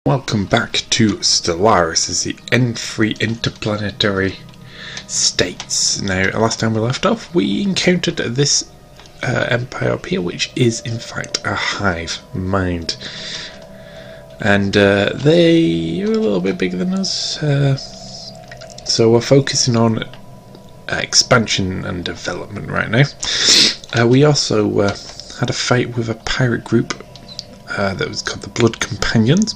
Welcome back to Stellaris as the N3 interplanetary states. Now, last time we left off, we encountered this empire up here, which is in fact a hive mind. And they are a little bit bigger than us, so we're focusing on expansion and development right now. We also had a fight with a pirate group that was called the Blood Companions,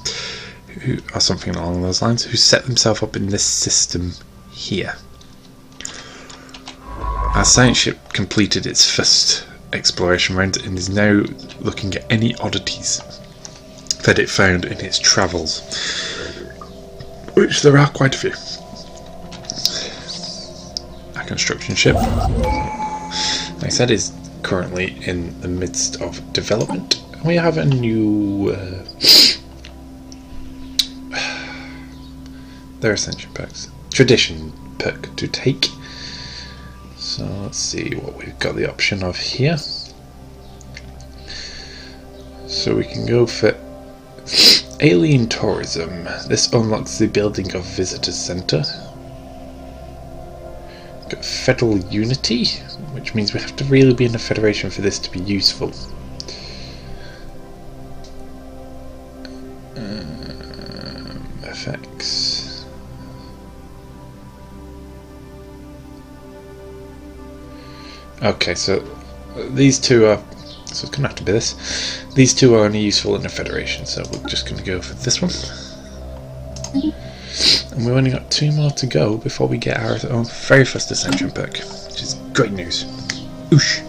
or something along those lines, who set themselves up in this system here. Our science ship completed its first exploration round and is now looking at any oddities that it found in its travels, which there are quite a few. Our construction ship, like I said, is currently in the midst of development. We have a new their ascension perks, tradition perk to take. So let's see what we've got the option of here. So we can go for alien tourism. This unlocks the building of visitors center. Got federal unity, which means we have to really be in a federation for this to be useful. FX. Okay, so these two are, so it's going to have to be this. These two are only useful in a federation, so we're just going to go for this one. And we've only got 2 more to go before we get our own very first ascension perk, which is great news. Oosh!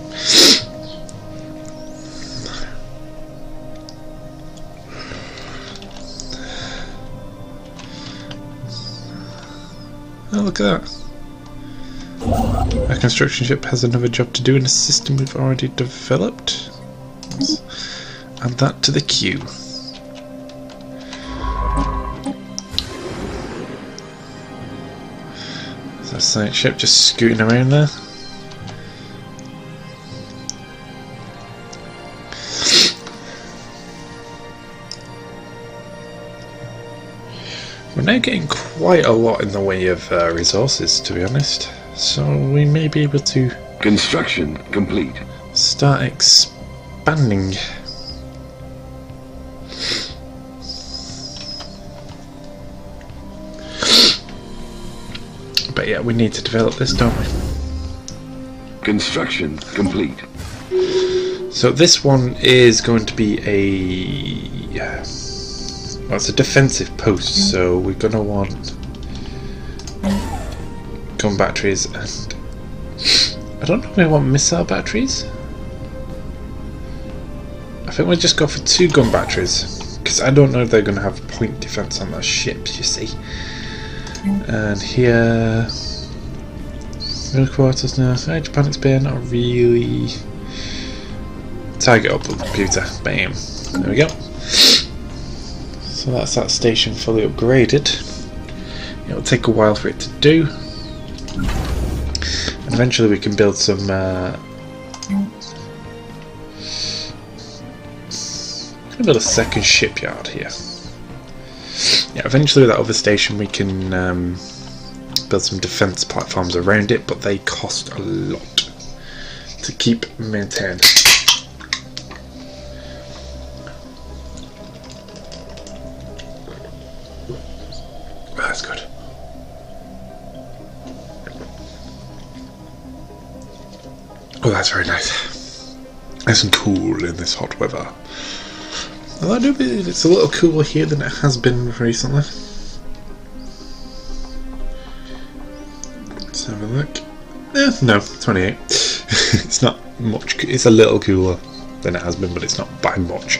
Oh, look at that. Our construction ship has another job to do in a system we've already developed. Let's add that to the queue. There's our science ship just scooting around there. We're now getting quite a lot in the way of resources, to be honest, so we may be able to construction complete. Start expanding. But yeah, we need to develop this, don't we? Construction complete. So this one is going to be a well, it's a defensive post, so we're going to want gun batteries, and I don't know if we want missile batteries. I think we'll just go for 2 gun batteries, because I don't know if they're going to have point defense on their ships, you see. And here, middle quarters now, so Japan Spear, not really. Target up the computer, bam, there we go. So that's that station fully upgraded. It'll take a while for it to do, and eventually we can build some gonna build a second shipyard here. Yeah, eventually with that other station we can build some defense platforms around it, but they cost a lot to keep maintained. That's good. Oh, that's very nice. Nice and cool in this hot weather. Although I do believe it's a little cooler here than it has been recently. Let's have a look. No, 28. It's not much. It's a little cooler than it has been, but it's not by much.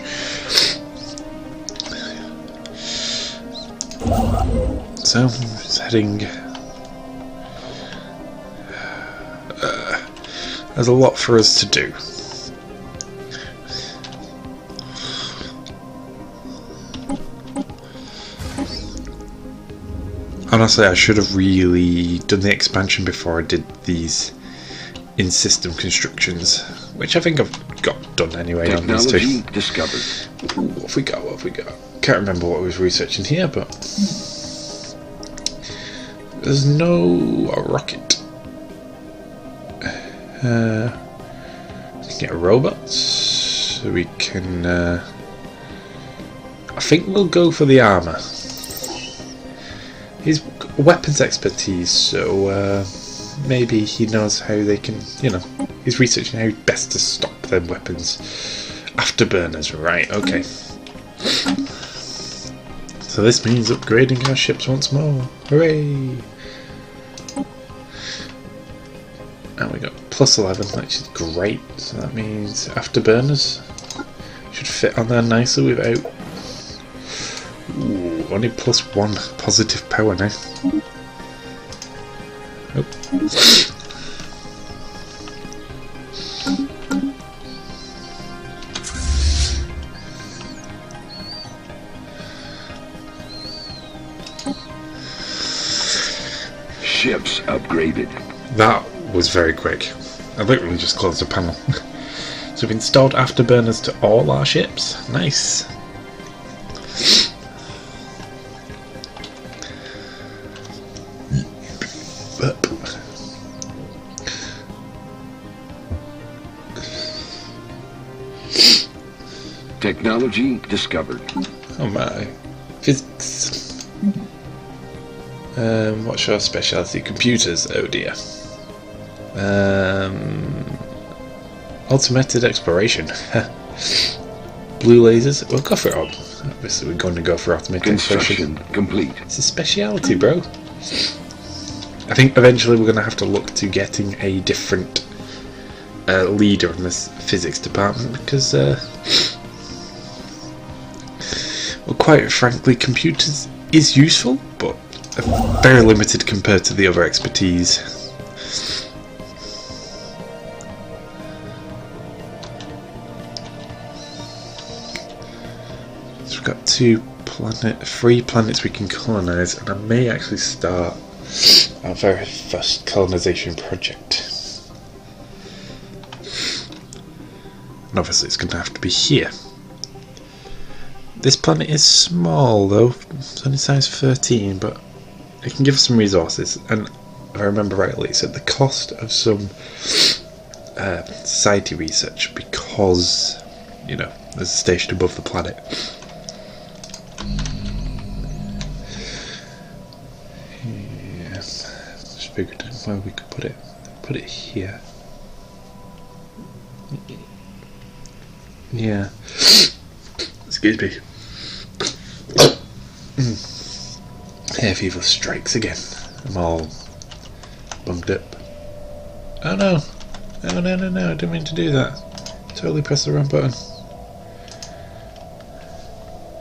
So, just heading. There's a lot for us to do. Honestly, I should have really done the expansion before I did these in-system constructions, which I think I've got done anyway on these two. Technology discovered. Ooh, what have we got? What have we got? Can't remember what we was researching here, but there's no rocket. We can get robots, so we can. I think we'll go for the armor. He's weapons expertise, so maybe he knows how they can. You know, he's researching how best to stop them weapons. Afterburners, right? Okay. So this means upgrading our ships once more. Hooray! And we got plus 11, which is great. So that means afterburners should fit on there nicely without. Ooh, only plus 1 positive power now. Oh. Ships upgraded. That was very quick. I literally just closed the panel. So we've installed afterburners to all our ships. Nice. Technology discovered. Oh my. Physics. What's your specialty? Computers. Oh dear. Automated exploration. Blue lasers. We'll go for it. Obviously, we're going to go for automated Construction exploration. complete. It's a speciality, bro. I think eventually we're going to have to look to getting a different leader in this physics department because, well, quite frankly, computers is useful, but very limited compared to the other expertise. So we've got 3 planets we can colonize, and I may actually start our very first colonization project. And obviously it's going to have to be here. This planet is small though, it's only size 13, but it can give us some resources, and if I remember rightly it's at the cost of some society research because, you know, there's a station above the planet. Yeah, just figured where we could put it. Put it here. Yeah. Excuse me. Hair fever strikes again. I'm all bunged up. Oh no! Oh no, no, no, I didn't mean to do that. Totally pressed the wrong button.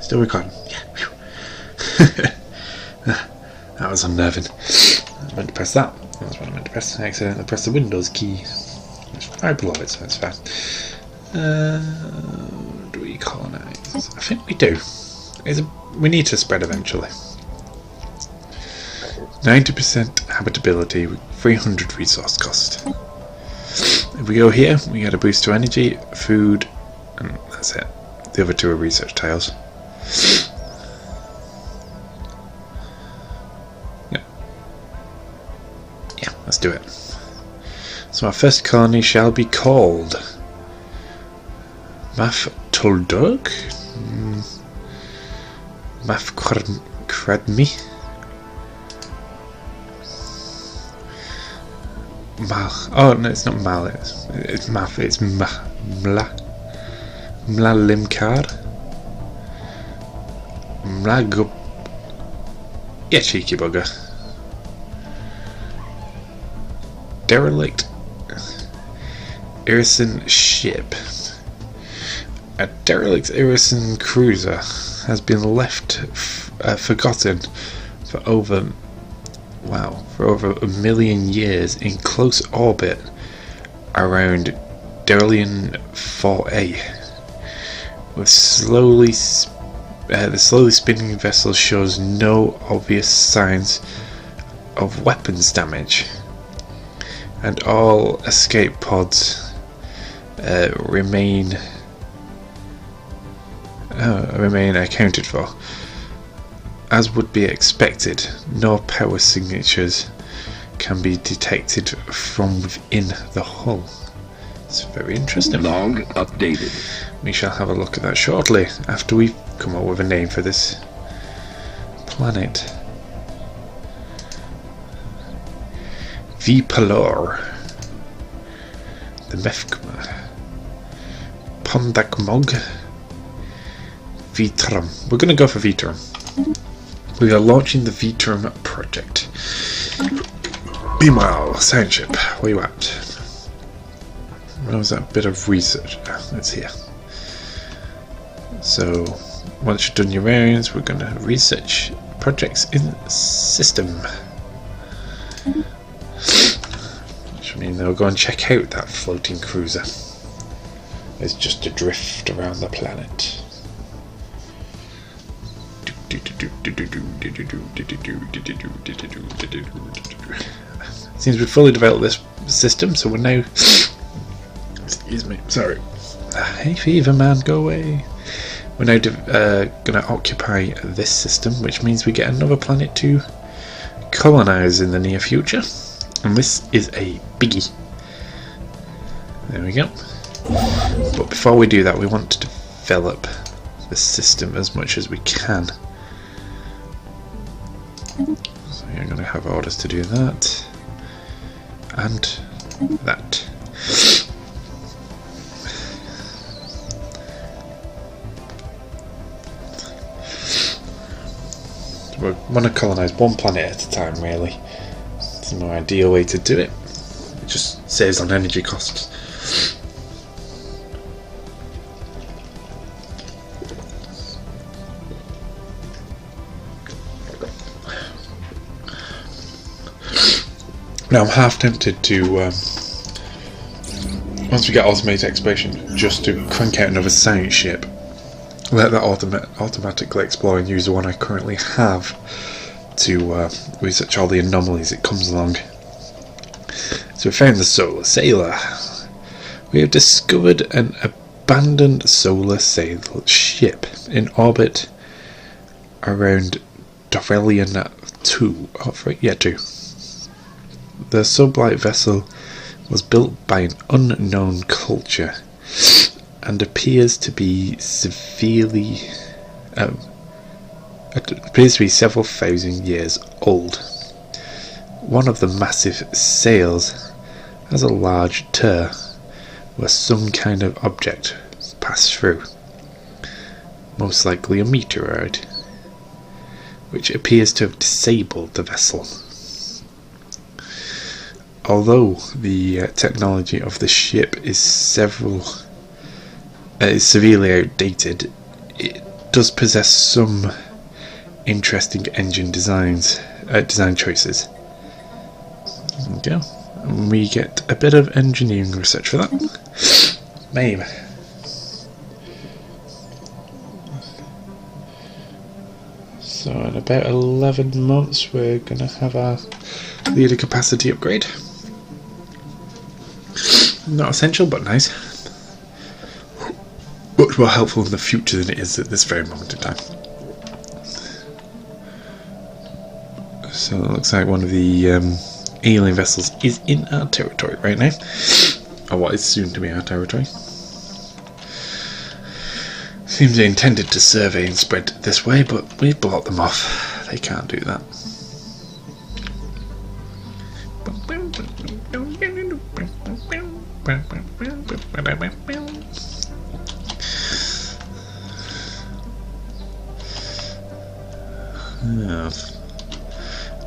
Still recording. Yeah. That was unnerving. I meant to press that. That's what I meant to press. I accidentally pressed the Windows key. It's right below it, so it's fine. Do we colonize? I think we do. We need to spread eventually. 90% habitability, 300 resource cost. If we go here, we get a boost to energy, food, and that's it. The other 2 are research tiles. Yep. Yeah, let's do it. So our first colony shall be called Maf Tuldug? Maf Kredmi? Mal. Oh no, it's not Mal. It's Maf. It's Mla Limkar. Mlago. Yeah, cheeky bugger. Derelict Irison ship. A derelict Irison cruiser has been left forgotten for over a million years in close orbit around Derelian 4A. With the slowly spinning vessel shows no obvious signs of weapons damage, and all escape pods remain remain accounted for. As would be expected, no power signatures can be detected from within the hull. It's very interesting. Log updated. We shall have a look at that shortly, after we've come up with a name for this planet. Vipalor, the Mefkma, Pondakmog, Vitram. We're going to go for Vitram. We are launching the Vitram project. Meanwhile, science ship, where you at? Where was that bit of research? It's here. So, once you've done your variants, we're going to research projects in system. Which means they'll go and check out that floating cruiser. It's just adrift around the planet. Seems we've fully developed this system, so we're now... Excuse me, sorry. Hey fever man, go away. We're now going to occupy this system, which means we get another planet to colonize in the near future. And this is a biggie. There we go. But before we do that, we want to develop the system as much as we can. So you're going to have orders to do that. And that. We want to colonize one planet at a time, really. It's the more ideal way to do it. It just saves on energy costs. Now I'm half tempted to, once we get automated expansion, just to crank out another science ship. Let that automatically explore and use the one I currently have to research all the anomalies that comes along. So we found the Solar Sailor. We have discovered an abandoned Solar Sailor ship in orbit around Dorelian 2. Oh, 3? Yeah, 2. The sublight vessel was built by an unknown culture and appears to be severely several thousand years old. One of the massive sails has a large tear where some kind of object passed through, most likely a meteorite, which appears to have disabled the vessel. Although the technology of the ship is severely outdated, it does possess some interesting engine design choices. There we go. And we get a bit of engineering research for that. Maybe. So in about 11 months we're going to have our leader capacity upgrade. Not essential, but nice. Much more helpful in the future than it is at this very moment in time. So it looks like one of the alien vessels is in our territory right now. Or what is soon to be our territory. Seems they intended to survey and spread this way, but we've blocked them off. They can't do that.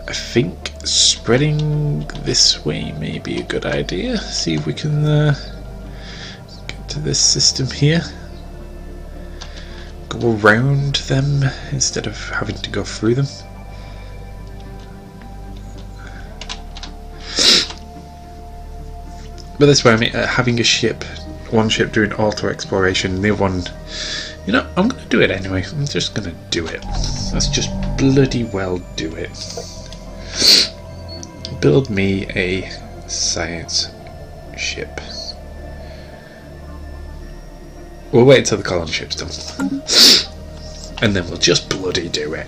I think spreading this way may be a good idea. See if we can get to this system here. Go around them instead of having to go through them. But this way, I mean, having a ship, one ship doing auto exploration, the other one, you know, I'm going to do it anyway. I'm just going to do it. Let's just bloody well do it. Build me a science ship. We'll wait till the colony ship's done. And then we'll just bloody do it.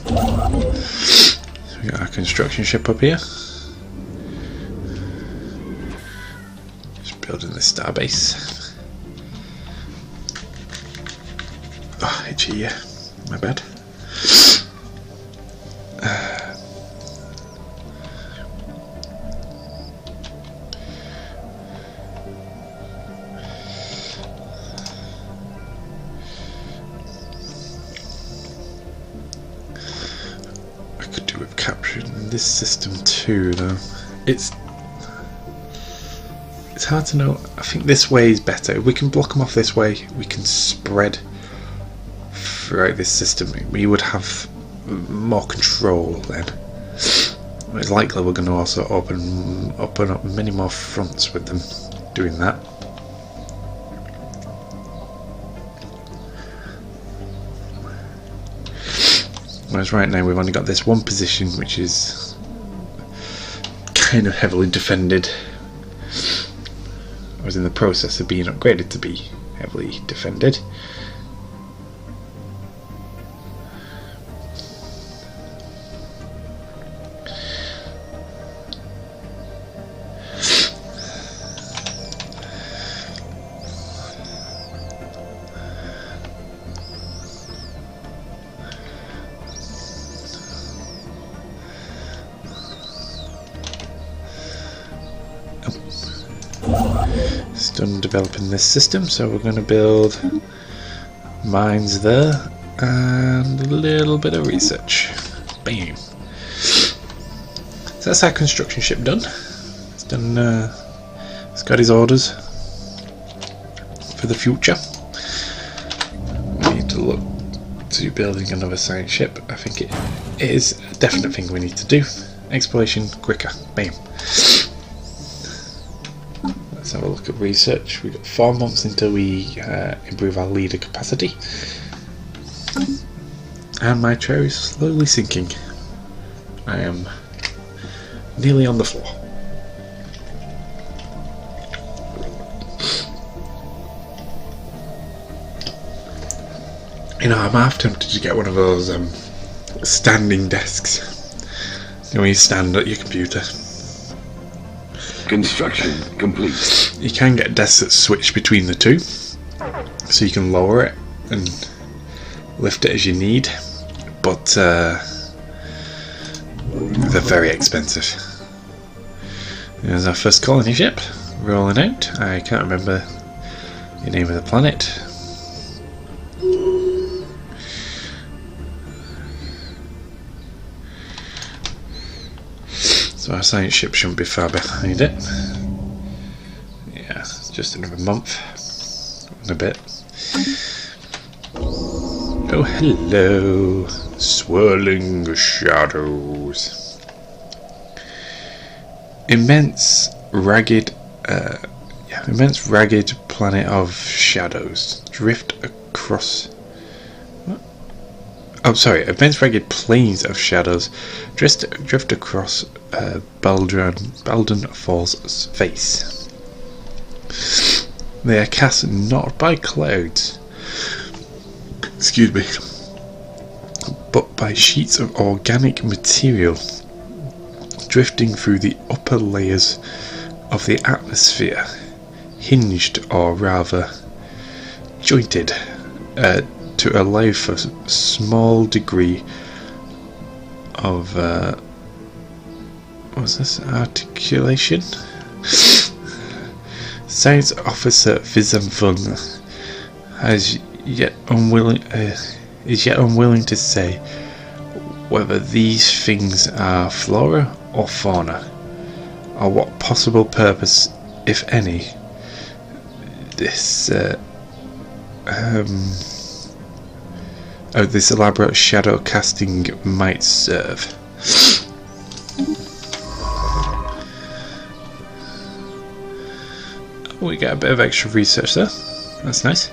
So we got our construction ship up here. Just building the starbase. Oh, itchy, yeah. My bad. This system too, though. It's hard to know. I think this way is better. If we can block them off this way, we can spread throughout this system. We would have more control then. It's likely we're going to also open up many more fronts with them doing that. Whereas right now we've only got this one position which is kind of heavily defended. I was in the process of being upgraded to be heavily defended. Done developing this system, so we're going to build mines there and a little bit of research. Bam! So that's our construction ship done. It's done. It's got his orders for the future. We need to look to building another science ship. I think it is a definite thing we need to do. Exploration quicker. Bam! Let's have a look at research. We've got 4 months until we improve our leader capacity. And my chair is slowly sinking. I am nearly on the floor. You know, I'm half tempted to get one of those standing desks. You know, when you stand at your computer. Construction complete. You can get desks that switch between the two, so you can lower it and lift it as you need, but they're very expensive. There's our first colony ship rolling out. I can't remember the name of the planet. So our science ship shouldn't be far behind it. Yeah, it's just another month and a bit. Oh, hello, swirling shadows. Immense ragged planet of shadows drift across. Oh, sorry. Immense ragged plains of shadows drift across Baldon Fall's face. They are cast not by clouds, excuse me, but by sheets of organic material drifting through the upper layers of the atmosphere, hinged or rather jointed to allow for a small degree of what's this? Articulation. Science officer Vizamfun is yet unwilling to say whether these things are flora or fauna, or what possible purpose, if any, this this elaborate shadow casting might serve. We get a bit of extra research there. That's nice.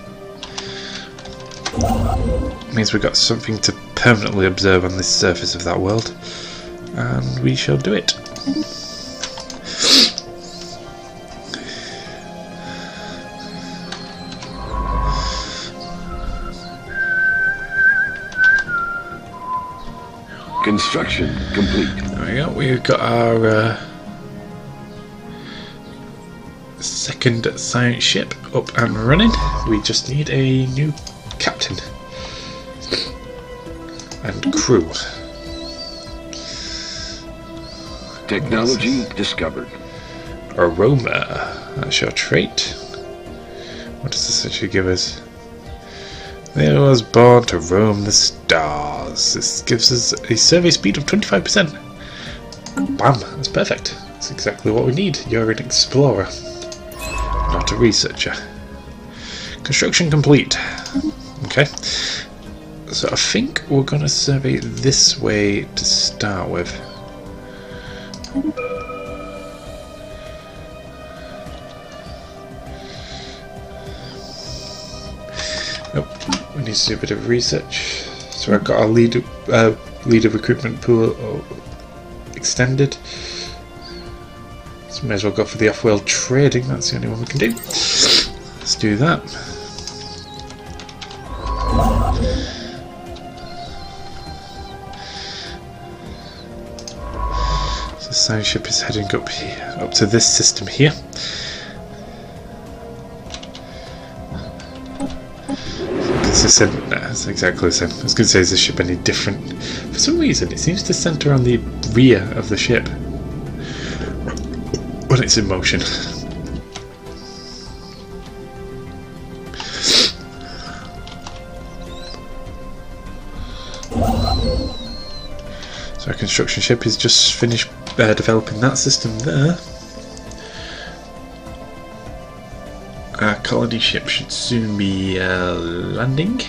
Means we've got something to permanently observe on this surface of that world, and we shall do it. Construction complete. There we go. We've got our second science ship up and running. We just need a new captain and crew. Technology discovered. Aroma. That's your trait. What does this actually give us? There was born to roam the stars. This gives us a survey speed of 25%. Bam, that's perfect. That's exactly what we need. You're an explorer, not a researcher. Construction complete. Okay. So I think we're going to survey this way to start with. Nope, we need to do a bit of research. So I've got our leader recruitment pool extended. So may as well go for the off-world trading. That's the only one we can do. Let's do that. So the science ship is heading up here, up to this system here. It's exactly the same. I was going to say, is this ship any different? For some reason, it seems to centre on the rear of the ship when it's in motion. So our construction ship is just finished developing that system there. Our colony ship should soon be landing.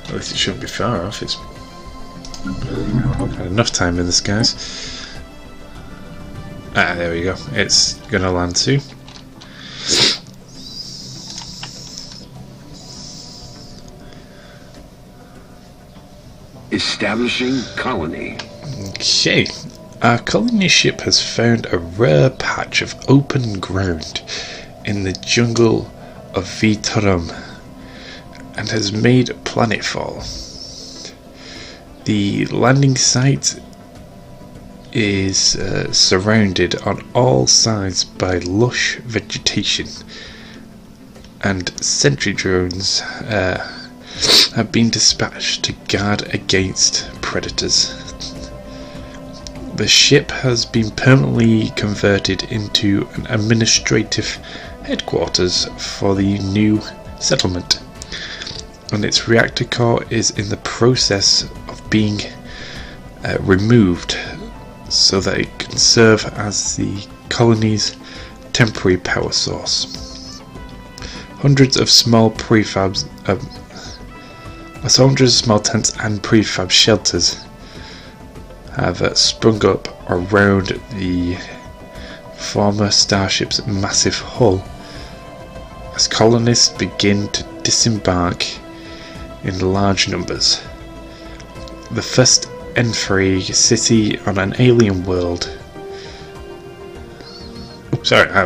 At least it shouldn't be far off. It's got enough time in the skies. Ah, there we go. It's going to land soon. Establishing colony. Okay. Our colony ship has found a rare patch of open ground in the jungle of Vitorum and has made planetfall. The landing site is surrounded on all sides by lush vegetation, and sentry drones have been dispatched to guard against predators. The ship has been permanently converted into an administrative headquarters for the new settlement, and its reactor core is in the process of being removed so that it can serve as the colony's temporary power source. Hundreds of small prefabs, hundreds of small tents and prefab shelters have sprung up around the former starship's massive hull as colonists begin to disembark in large numbers. The first N3 city on an alien world. Oops, sorry, I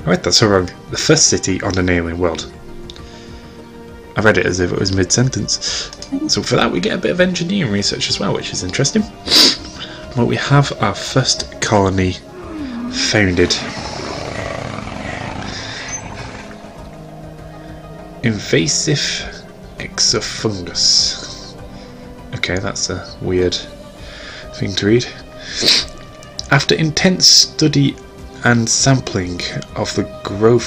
read that so wrong. The first city on an alien world. I read it as if it was mid-sentence. So for that we get a bit of engineering research as well, which is interesting. Well, we have our first colony founded. Invasive exofungus. Okay, that's a weird thing to read. After intense study and sampling of the grown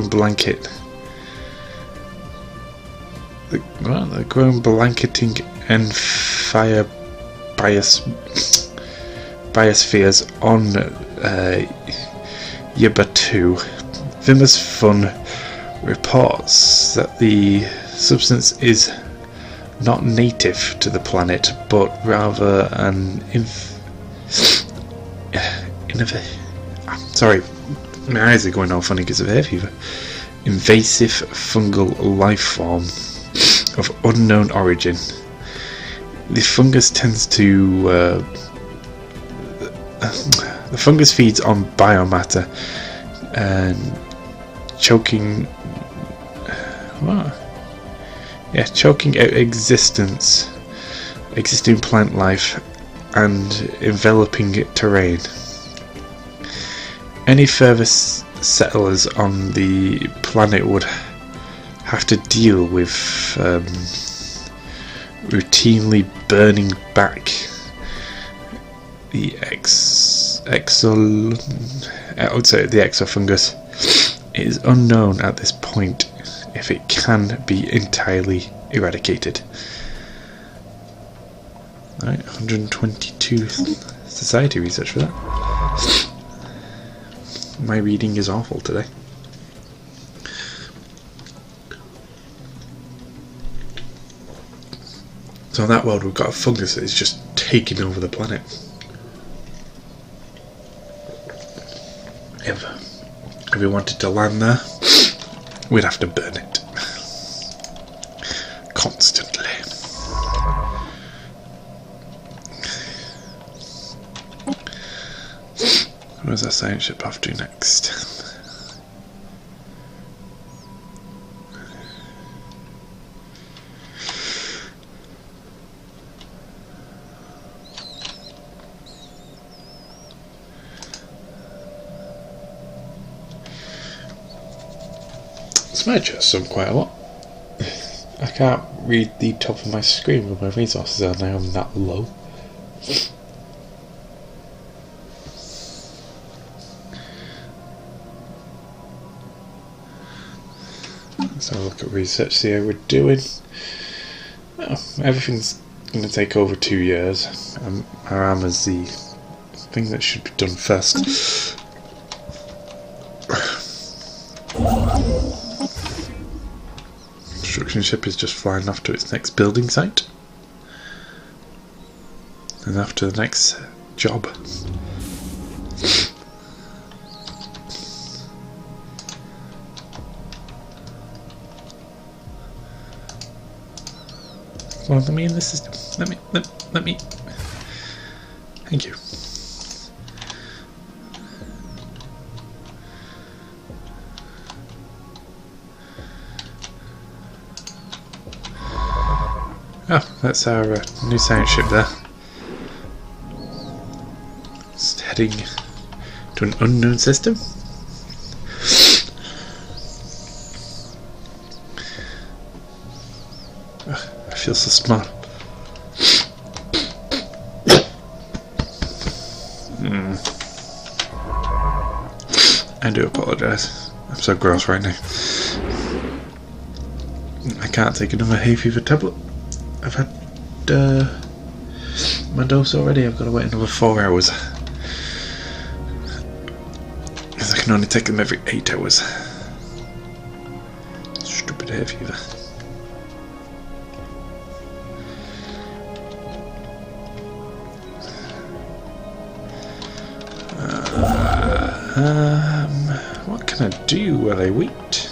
blanket, the grown blanketing and fire biospheres on Yabatu, Vimus Fun reports that the substance is not native to the planet, but rather an sorry, my eyes are going all funny because of hair fever. Invasive fungal life form of unknown origin. The fungus tends to the fungus feeds on biomatter and choking out existing plant life and enveloping terrain. Any further settlers on the planet would have to deal with routinely burning back the exofungus. It is unknown at this point if it can be entirely eradicated. Alright, 122 society research for that. My reading is awful today. So in that world we've got a fungus that is just taking over the planet. If we wanted to land there, we'd have to burn it. Constantly. What does our science ship have to do next? This might adjust some quite a lot. I can't read the top of my screen where my resources are now. I'm that low. Let's have a look at research, see how we're doing. Oh, everything's going to take over 2 years. Our armor's the thing that should be done first. Construction ship is just flying off to its next building site. And after the next job. Well, let me in the system. Let me. Thank you. Oh, that's our new science ship there. Just heading to an unknown system. I feel so smart. I do apologise. I'm so gross right now. I can't take another hay fever tablet. I've had my dose already. I've got to wait another 4 hours. Because I can only take them every 8 hours. Stupid hay fever. What can I do while I wait?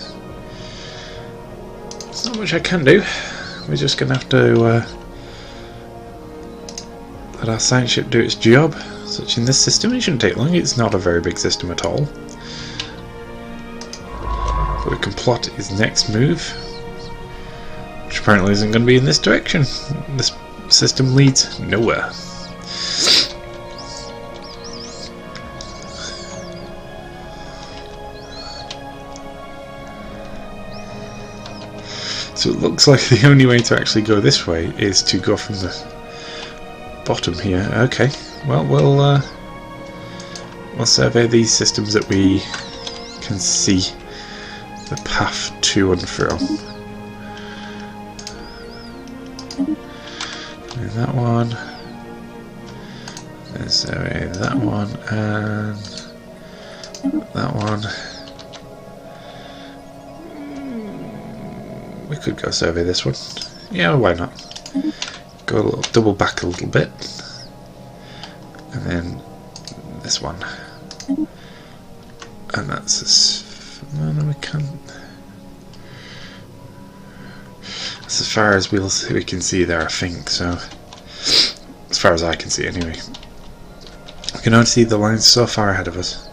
There's not much I can do. We're just going to have to let our science ship do its job. Searching this system, it shouldn't take long. It's not a very big system at all. But we can plot his next move, which apparently isn't going to be in this direction. This system leads nowhere. So it looks like the only way to actually go this way is to go from the bottom here. Okay, well we'll survey these systems that we can see the path to and from. And that one. Then survey that one and that one. We could go survey this one. Yeah, why not? Go a little, double back a little bit. And then this one. And that's this. No, we can't. That's as far as we can see there, I think. So, as far as I can see, anyway. We can only see the lines so far ahead of us.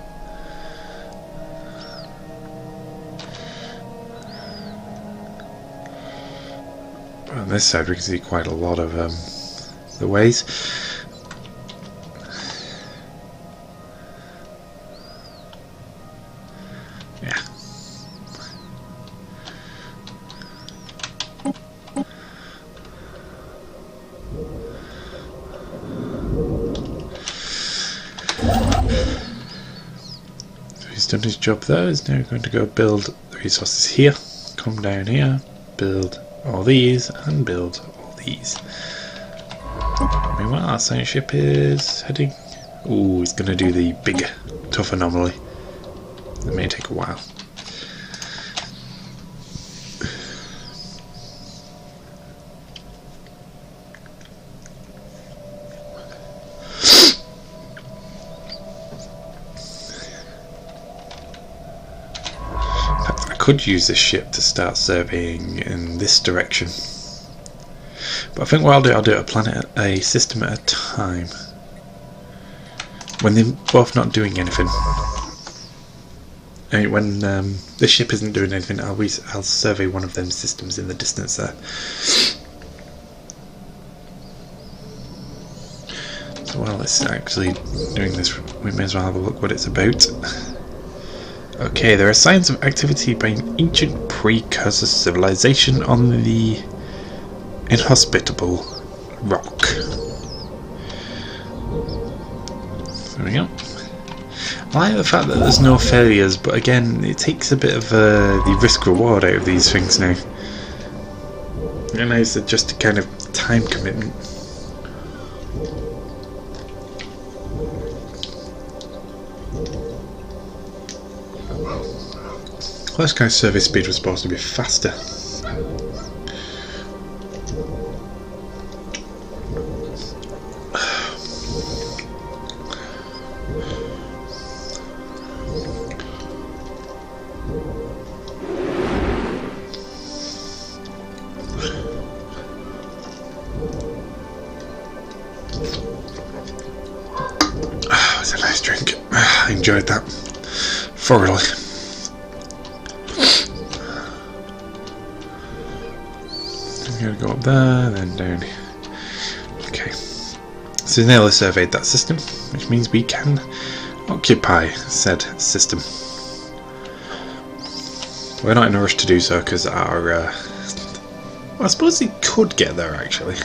But on this side, we can see quite a lot of the ways. Yeah. He's done his job there. He's now going to go build the resources here. Come down here, build all these, and build all these. Meanwhile, our science ship is heading. Ooh, he's going to do the big, tough anomaly. It may take a while. Could use this ship to start surveying in this direction, but I think what I'll do a system at a time. When they're both not doing anything, I mean, when this ship isn't doing anything, I'll survey one of them systems in the distance there. So while it's actually doing this, we may as well have a look what it's about. Okay, there are signs of activity by an ancient precursor civilization on the inhospitable rock. There we go. I like the fact that there's no failures, but again, it takes a bit of the risk-reward out of these things now. And it's just a kind of time commitment. Well, this kind of service speed was supposed to be faster. It was a nice drink. I enjoyed that thoroughly. I'm going to go up there, then down. Okay. So we've nearly surveyed that system, which means we can occupy said system. We're not in a rush to do so because our... well, I suppose he could get there actually.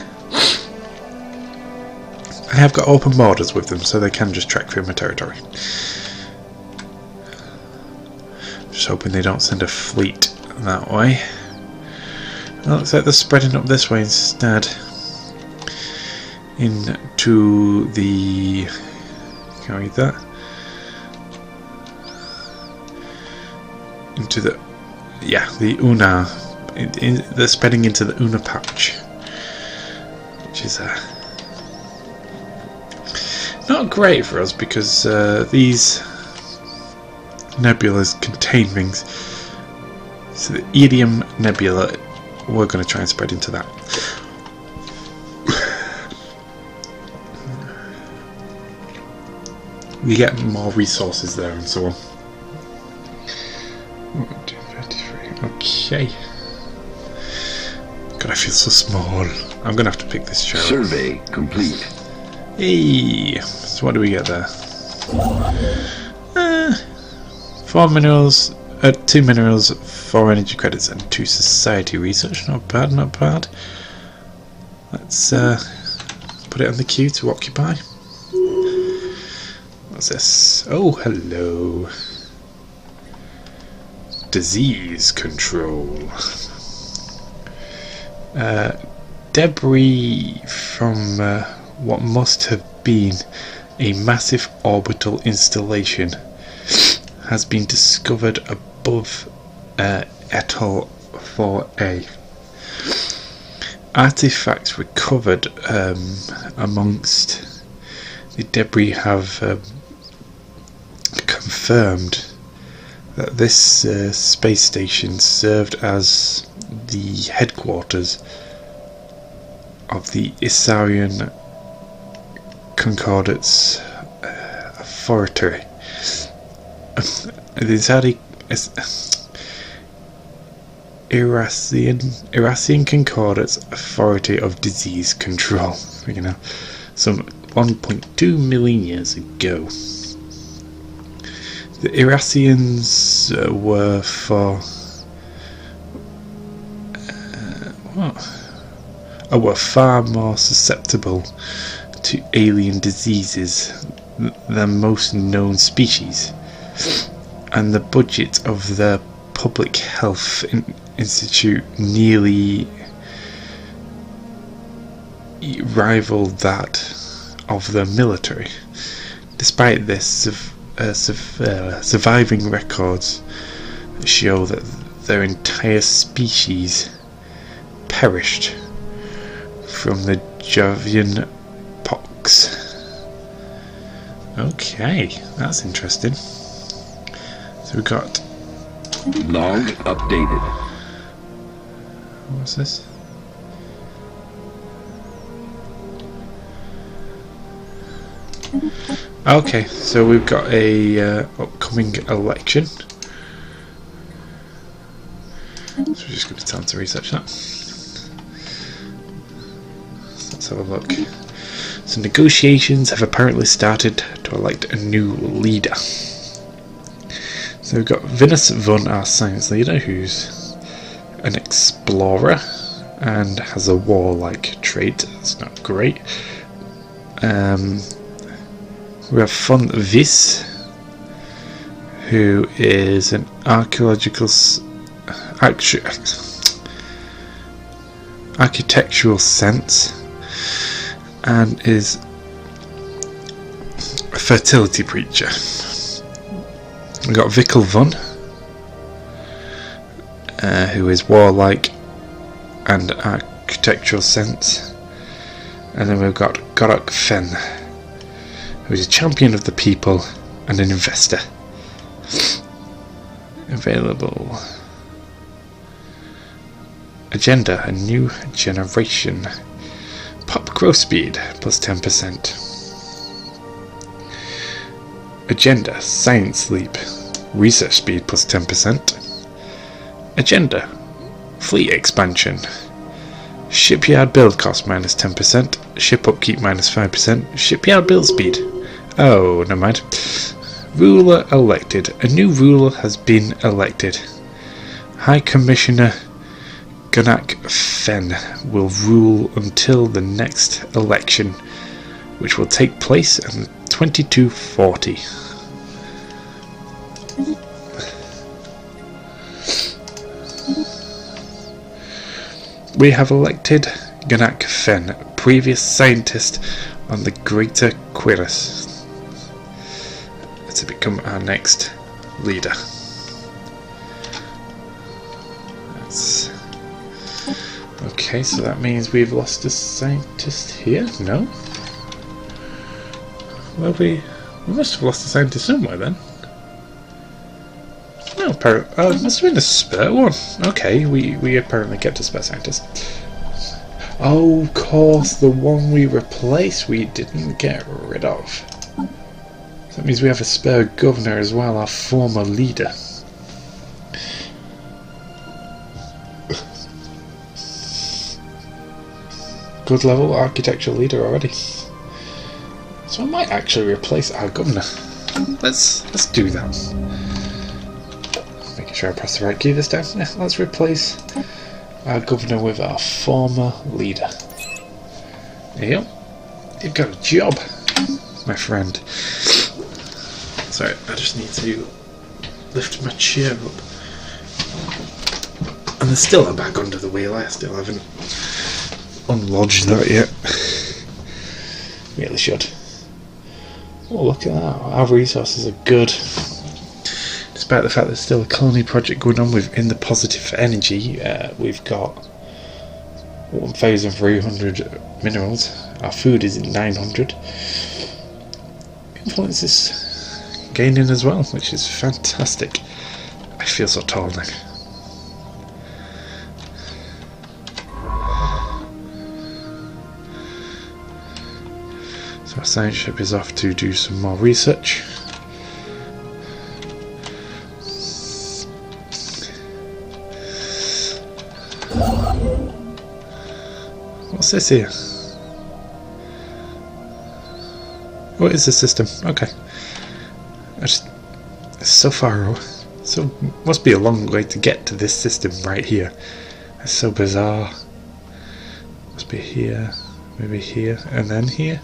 I have got open borders with them, so they can just trek through my territory. Just hoping they don't send a fleet that way. Well, looks like they're spreading up this way instead. Into the... Can I read that? Into the... Yeah, the Una. They're spreading into the Una patch. Which is not great for us because these nebulas contain things. So the Iridium Nebula, we're going to try and spread into that. We get more resources there and so on. 233. Okay. God, I feel so small. I'm going to have to pick this chair up. Survey complete. Hey, so what do we get there? 4 minerals, 2 minerals, 4 energy credits, and 2 society research. Not bad, not bad. Let's put it on the queue to occupy. What's this? Oh, hello. Disease control. Debris from what must have been a massive orbital installation has been discovered above Atoll 4A. Artifacts recovered amongst the debris have confirmed that this space station served as the headquarters of the Isarian Concordate's authority. The Irasian Concordate's authority of disease control. You know, some 1.2 million years ago. The Irasians were far more susceptible to alien diseases than most known species, and the budget of the Public Health Institute nearly rivaled that of the military. Despite this, surviving records show that their entire species perished from the Javian pox. Okay, that's interesting. So we've got log updated. What's this? Okay, so we've got a upcoming election. So we're just going to tell them to research that. So let's have a look. So negotiations have apparently started to elect a new leader. So we've got Venus Vun, our science leader, who's an explorer and has a warlike trait. That's not great. We have Von Vis, who is an architectural sense and is a fertility preacher. We've got Vikkel Vun, who is warlike and architectural sense, and then we've got Gorok Fen, who is a champion of the people and an investor. Available agenda: a new generation. Pop growth speed plus 10%. Agenda: science leap. Research speed plus 10%. Agenda: fleet expansion. Shipyard build cost minus 10%. Ship upkeep minus 5%. Shipyard build speed. Oh, never mind. Ruler elected. A new ruler has been elected. High Commissioner Ganak Fen will rule until the next election, which will take place in 2240. We have elected Ganak Fen, previous scientist on the Greater Quiris, to become our next leader. That's okay, so that means we've lost a scientist here? No? Well, we must have lost a scientist somewhere then. No, oh, it must have been a spare one. Okay, we apparently kept a spare scientist. Oh, of course, the one we replaced we didn't get rid of. So that means we have a spare governor as well, our former leader. Good level architectural leader already. So I might actually replace our governor. Let's do that. Making sure I press the right key this time. Yeah, let's replace our governor with our former leader. Yep, you've got a job, my friend. Sorry, I just need to lift my chair up. And there's still a bag under the wheel. I still haven't unlodged that yet. Really should. Oh, look at that. Our resources are good. Despite the fact there's still a colony project going on within the positive energy, we've got 1,300 minerals. Our food is 900. Influence is gaining as well, which is fantastic. I feel so tall now. So our science ship is off to do some more research. What's this here? What is the system? Okay. It's so far away. So must be a long way to get to this system right here. That's so bizarre. Must be here, maybe here, and then here.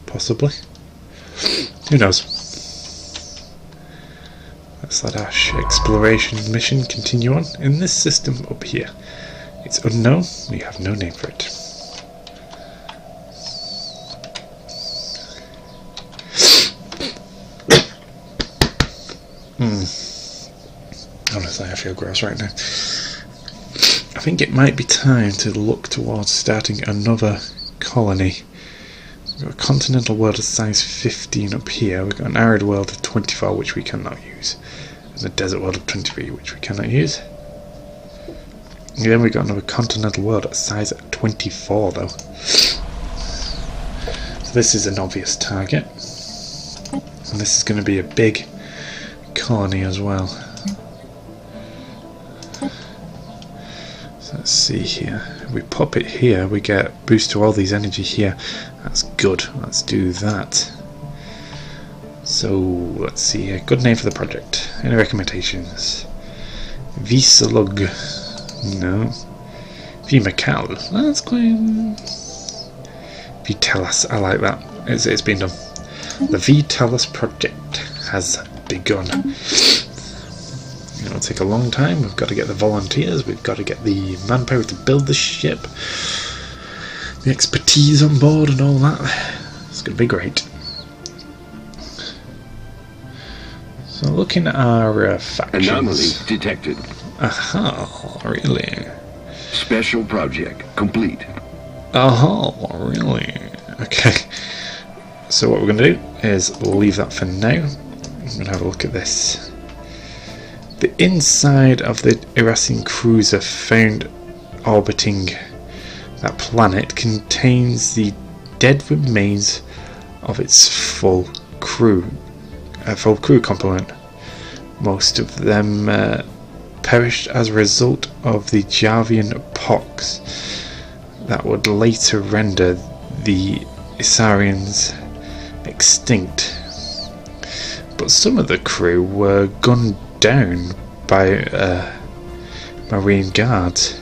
Possibly. Who knows? Let's let our exploration mission continue on. In this system up here, it's unknown. We have no name for it. Honestly, I feel gross right now. I think it might be time to look towards starting another colony. We've got a continental world of size 15 up here. We've got an arid world of 24, which we cannot use. And a desert world of 23, which we cannot use. And then we've got another continental world at size 24, though. So this is an obvious target. And this is going to be a big colony as well. So let's see here. If we pop it here, we get boost to all these energy here. That's good. Let's do that. So let's see here. Good name for the project. Any recommendations? Visalug. No. Vimacal. That's quite. Vitalis. I like that. It's been done. The Vitalis project has begun. It'll take a long time. We've got to get the volunteers. We've got to get the manpower to build the ship. The expertise on board and all that. It's going to be great. So looking at our factions. Anomaly detected. Aha, really? Special project complete. Aha, really? Okay. So what we're going to do is leave that for now. I'm going to have a look at this. The inside of the Irasian cruiser found orbiting that planet contains the dead remains of its full crew complement. Most of them perished as a result of the Javian pox that would later render the Isarians extinct. But some of the crew were gunned down by marine guards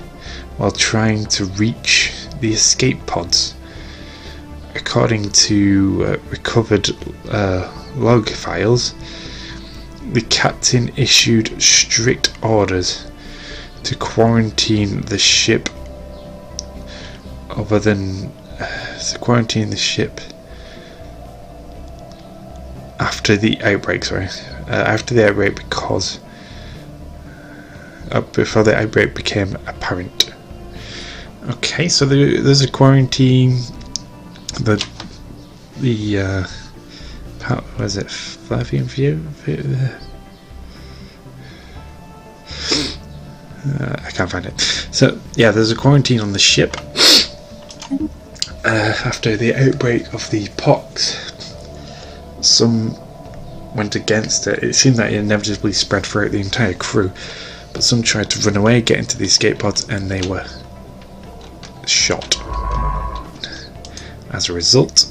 while trying to reach the escape pods. According to recovered log files, the captain issued strict orders to quarantine the ship after the outbreak. After the outbreak, because before the outbreak became apparent. Okay, so there's a quarantine. Was it Flavian View? I can't find it. So yeah, there's a quarantine on the ship after the outbreak of the pox. Some went against it. It seemed that it inevitably spread throughout the entire crew, but some tried to run away, get into the escape pods, and they were shot. As a result,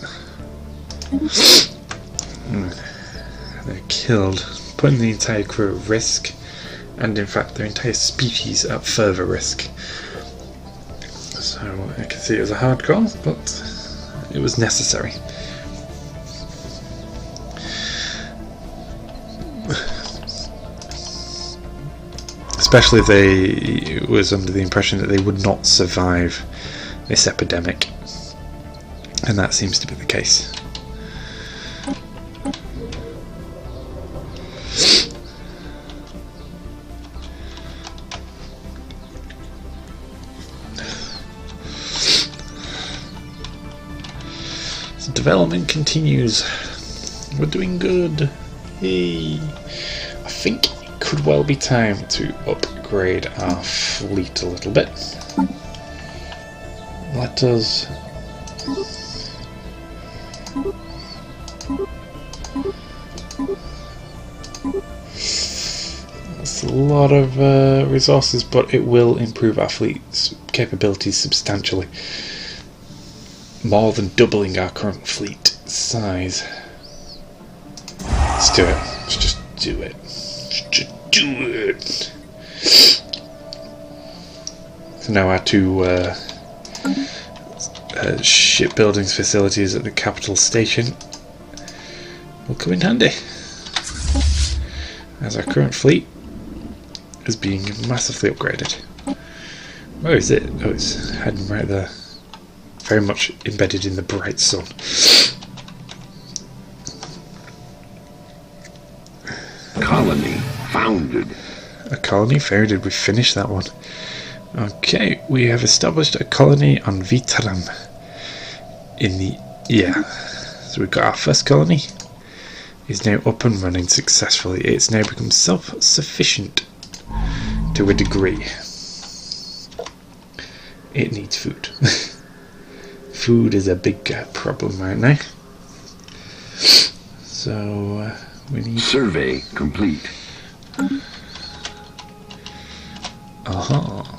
they're killed, putting the entire crew at risk, and in fact their entire species at further risk. So I can see it was a hard call, but it was necessary. Especially if they was under the impression that they would not survive this epidemic, and that seems to be the case. So development continues. We're doing good. Hey, I think could well be time to upgrade our fleet a little bit. Let us a lot of resources, but it will improve our fleet's capabilities substantially. More than doubling our current fleet size. Let's do it. Let's just do it. Just do it. So now our two shipbuilding facilities at the capital station will come in handy, as our current fleet is being massively upgraded. Where is it? Oh, it's heading right there. Very much embedded in the bright sun. Colony founded. A colony founded. We finished that one. Okay, we have established a colony on Vitaram. So we've got our first colony. Is now up and running successfully. It's now become self-sufficient to a degree. It needs food. Food is a big problem right now. So we need... Survey complete.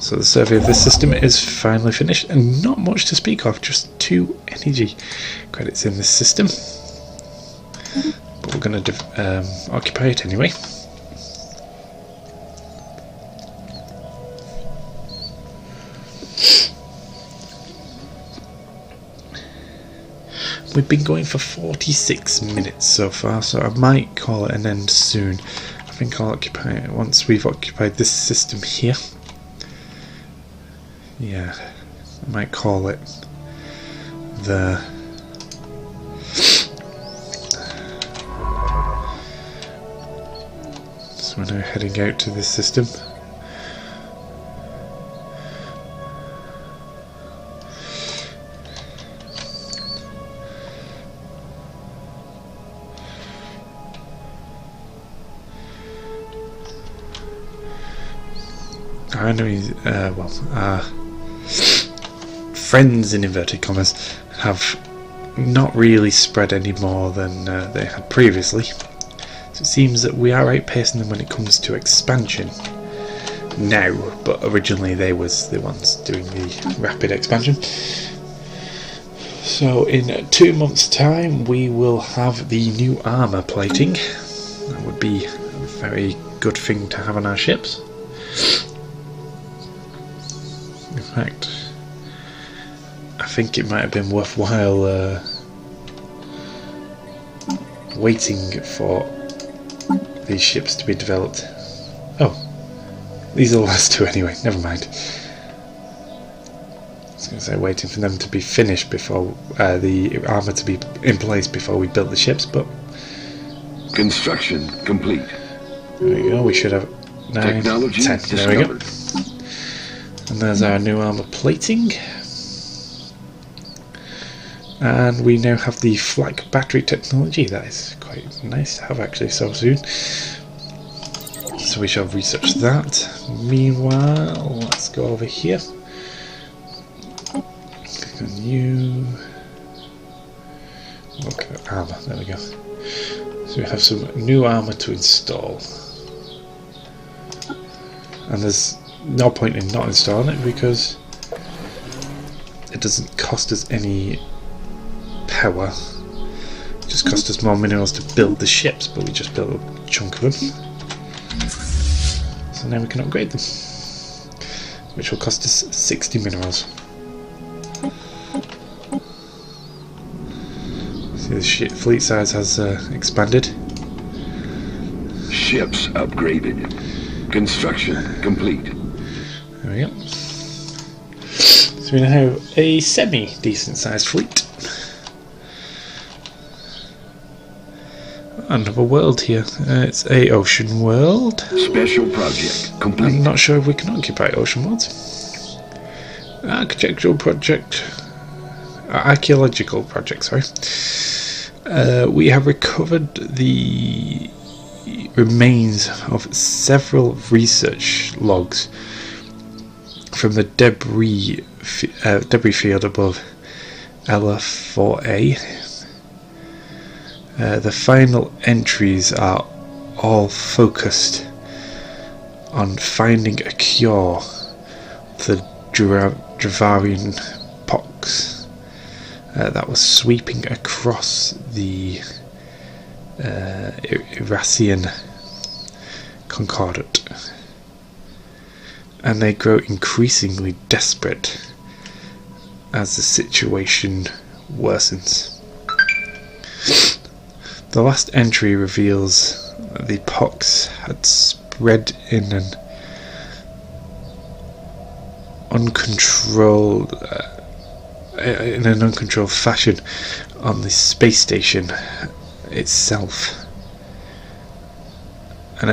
So the survey of this system is finally finished, and not much to speak of, just 2 energy credits in this system. But we're going to occupy it anyway. We've been going for 46 minutes so far, so I might call it an end soon. I think I'll occupy it once we've occupied this system here. Yeah, I might call it the... So we're now heading out to this system. Our enemies, our friends in inverted commas, have not really spread any more than they had previously. So it seems that we are outpacing them when it comes to expansion now, but originally they was the ones doing the rapid expansion. So in 2 months' time we will have the new armour plating. That would be a very good thing to have on our ships. In fact, I think it might have been worthwhile waiting for these ships to be developed. Oh, these are the last 2 anyway, never mind. I was going to say waiting for them to be finished before the armour to be in place before we build the ships, but... Construction complete. There we go, we should have 9, Technology 10, discovered. there we go. And there's our new armour plating. And we now have the flak battery technology. That is quite nice to have actually so soon. So we shall research that. Meanwhile, let's go over here. Click on new. Look at armour, there we go. So we have some new armour to install. And there's no point in not installing it because it doesn't cost us any power. It just costs us more minerals to build the ships, but we just built a chunk of them. So now we can upgrade them, which will cost us 60 minerals. See, the fleet size has expanded. Ships upgraded. Construction complete. There we go. So we now have a semi-decent sized fleet. Another world here. It's a ocean world. Special project complete. I'm not sure if we can occupy ocean worlds. Architectural project. Archaeological project, sorry. We have recovered the remains of several research logs from the debris field above LF4A. The final entries are all focused on finding a cure for the Dravarian pox that was sweeping across the Irasian Concordat, and they grow increasingly desperate as the situation worsens. The last entry reveals that the pox had spread in an uncontrolled fashion on the space station itself. An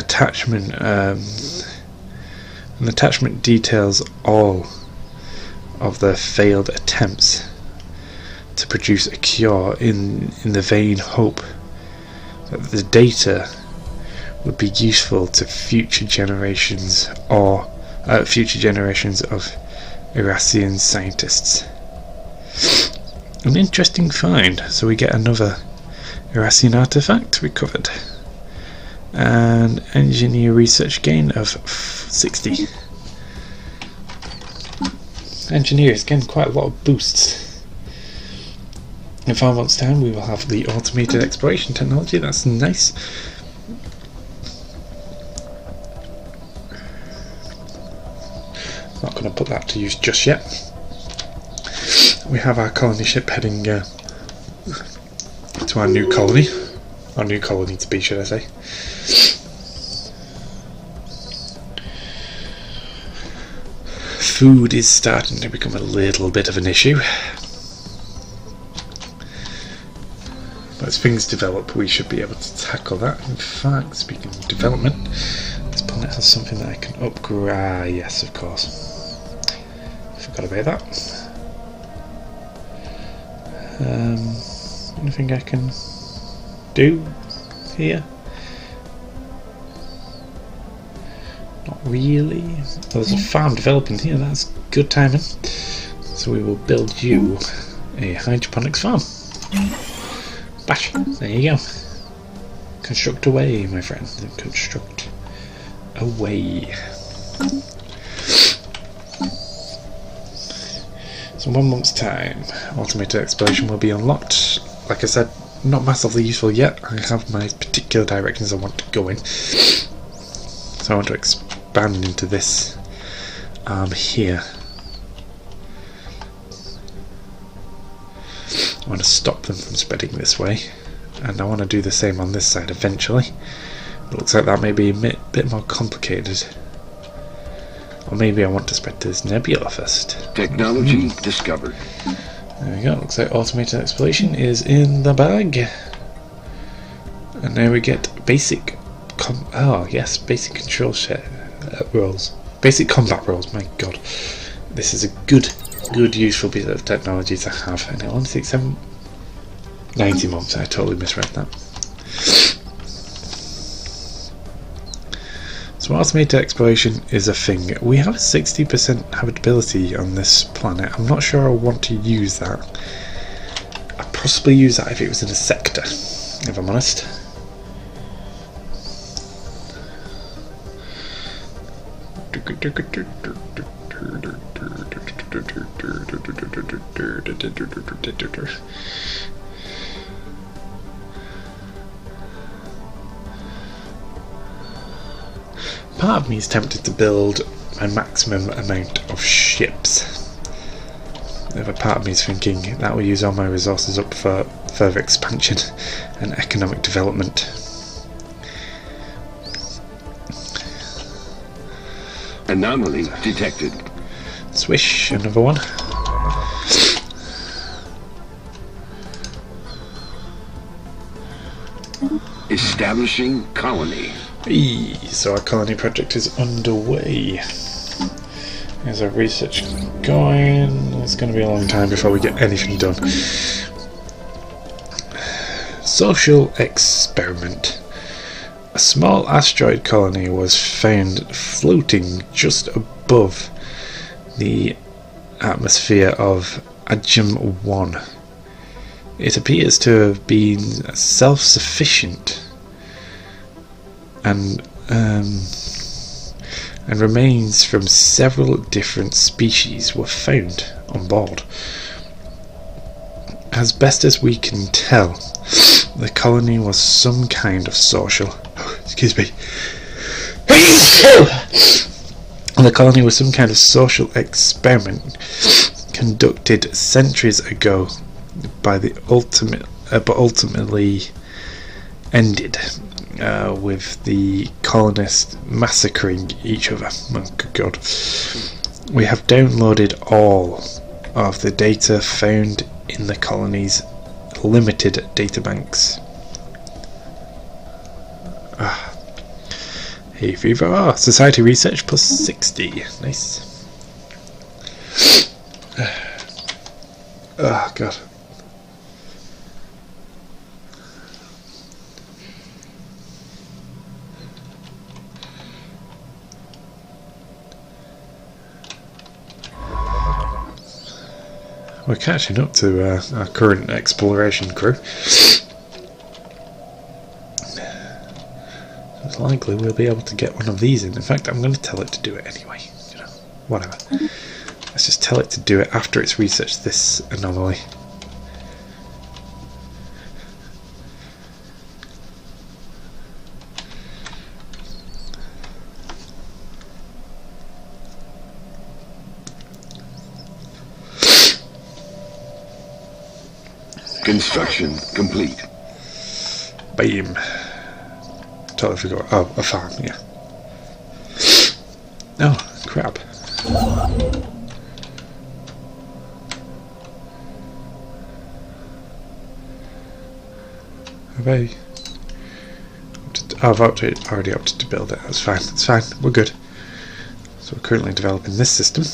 attachment details all of their failed attempts to produce a cure in the vain hope that the data would be useful to future generations of Irasian scientists. An interesting find. So we get another Irasian artifact recovered. And engineer research gain of 60. Engineers getting quite a lot of boosts. In 5 months' time we will have the automated exploration technology. That's nice. Not going to put that to use just yet. We have our colony ship heading to our new colony. Our new colony to be, should I say. Food is starting to become a little bit of an issue. But as things develop, we should be able to tackle that. In fact, speaking of development, this planet has something that I can upgrade. Ah, yes, of course. Forgot about that. Anything I can do here? Not really. There's a farm developing here, that's good timing. So we will build you a hydroponics farm. Bash, there you go. Construct away, my friend. Construct away. So 1 month's time, automated exploration will be unlocked. Like I said, not massively useful yet. I have my particular directions I want to go in. So I want to expand into this here. I want to stop them from spreading this way, and I want to do the same on this side eventually. It looks like that may be a bit more complicated. Or maybe I want to spread to this nebula first. Technology discovered. There we go, looks like automated exploration is in the bag. And now we get basic basic control roles. Basic combat roles, my god. This is a good useful piece of technology to have, and it only takes 90 months. I totally misread that. So automated exploration is a thing. We have a 60% habitability on this planet. I'm not sure I want to use that. I'd possibly use that if it was in a sector, if I'm honest. Part of me is tempted to build my maximum amount of ships. The other part of me is thinking that will use all my resources up for further expansion and economic development. Anomaly detected. Swish, another one. Establishing colony. So our colony project is underway. There's our research going. It's going to be a long time before we get anything done. Social experiment. A small asteroid colony was found floating just above the atmosphere of Agem 1. It appears to have been self-sufficient and and remains from several different species were found on board. As best as we can tell, the colony was some kind of social... excuse me. The colony was some kind of social experiment conducted centuries ago by the but ultimately ended with the colonists massacring each other. Oh, good God. We have downloaded all of the data found in the colony's limited databanks. Hey fever. Society research plus 60. Nice. Oh God. We're catching up to our current exploration crew. It's likely we'll be able to get one of these in. In fact, I'm going to tell it to do it anyway. You know, whatever. Let's just tell it to do it after it's researched this anomaly. Construction complete. Bam. Totally forgot. Oh, a farm, yeah. Oh, crap. Have I... I've already opted to build it. That's fine. That's fine. We're good. So we're currently developing this system.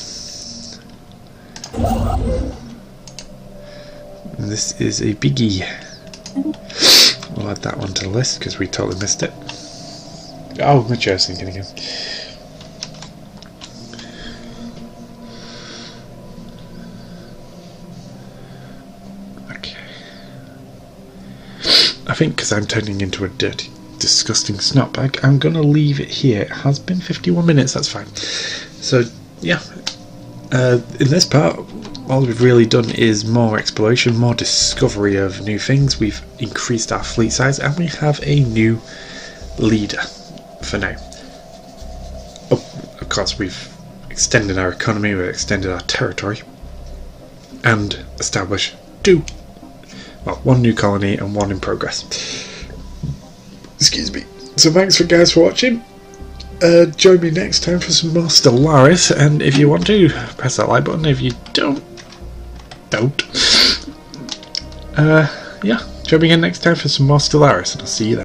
And this is a biggie. We'll add that one to the list because we totally missed it. Oh, my chair's sinking again. Okay. I think because I'm turning into a dirty, disgusting snotbag, I'm going to leave it here. It has been 51 minutes, that's fine. So, yeah. In this part, all we've really done is more exploration, more discovery of new things. We've increased our fleet size and we have a new leader for now. Oh, of course, we've extended our economy, we've extended our territory and established one new colony and one in progress. Excuse me. So thanks guys for watching. Join me next time for some more Stellaris, and if you want to, press that like button. If you don't. Yeah, join me again next time for some more Stellaris, and I'll see you then.